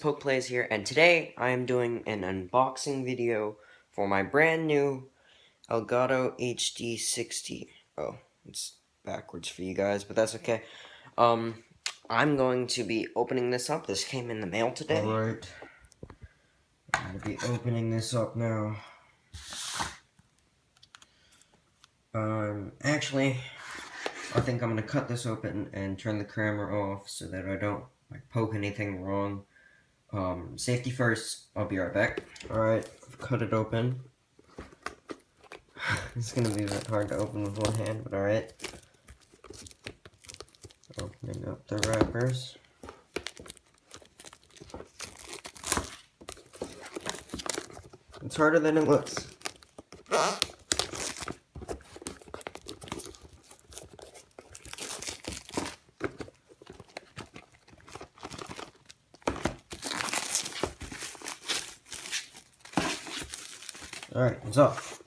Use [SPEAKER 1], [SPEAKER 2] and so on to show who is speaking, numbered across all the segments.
[SPEAKER 1] Poke Plays here, and today I am doing an unboxing video for my brand new Elgato HD60. Oh, it's backwards for you guys, but that's okay. I'm going to be opening this up. This came in the mail today. Alright, I'm going to be opening this up now. Actually, I think I'm going to cut this open and turn the camera off so that I don't poke anything wrong. Safety first. I'll be right back. Alright, I've cut it open. It's gonna be a bit hard to open with one hand, but alright. Opening up the wrappers. It's harder than it looks. Alright, it's off.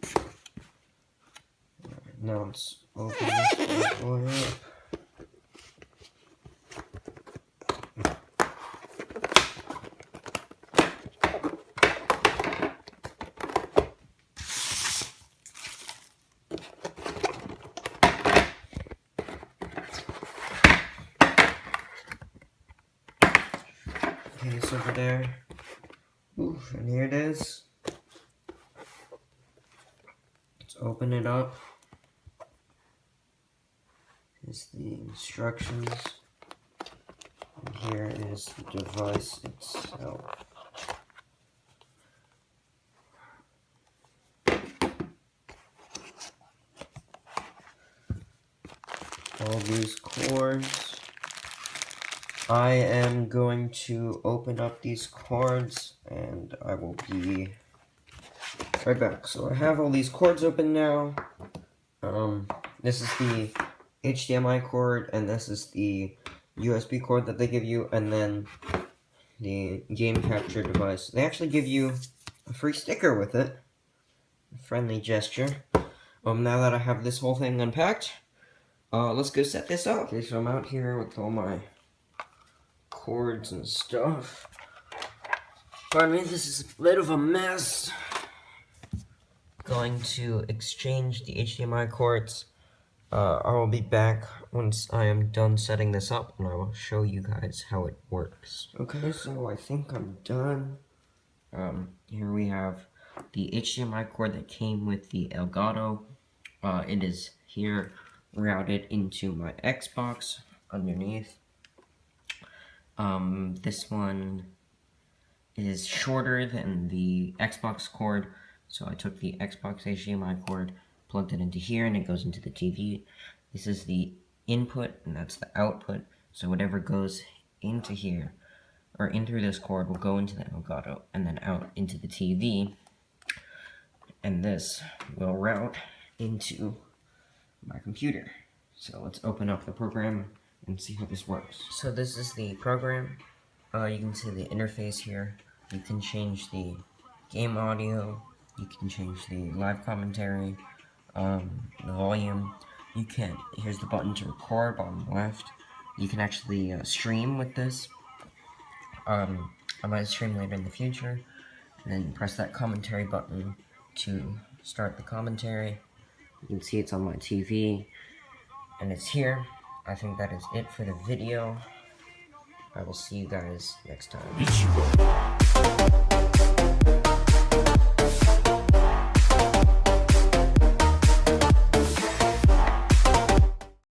[SPEAKER 1] Alright, now let's open this bad boy up. Okay, it's over there. Oof, and here it is. Let's open it up. Here's the instructions. And here is the device itself. All these cords. I am going to open up these cords and I will be right back. So I have all these cords open now. This is the HDMI cord, and this is the USB cord that they give you, and then the game capture device. They actually give you a free sticker with it. A friendly gesture. Now that I have this whole thing unpacked, let's go set this up. Okay, so I'm out here with all my cords and stuff. Pardon me, this is a bit of a mess. Going to exchange the HDMI cords. I will be back once I am done setting this up, and I will show you guys how it works. Okay, so I think I'm done. Here we have the HDMI cord that came with the Elgato. It is here routed into my Xbox underneath. This one is shorter than the Xbox cord, so I took the Xbox HDMI cord, plugged it into here, and it goes into the TV. This is the input, and that's the output, so whatever goes into here, or in through this cord, will go into the Elgato, and then out into the TV, and this will route into my computer. So let's open up the program and see how this works. So this is the program. You can see the interface here. You can change the game audio, you can change the live commentary, the volume. You can, here's the button to record, bottom left. You can actually stream with this. I might stream later in the future. And then press that commentary button to start the commentary. You can see it's on my TV, and it's here. I think that is it for the video. I will see you guys next time.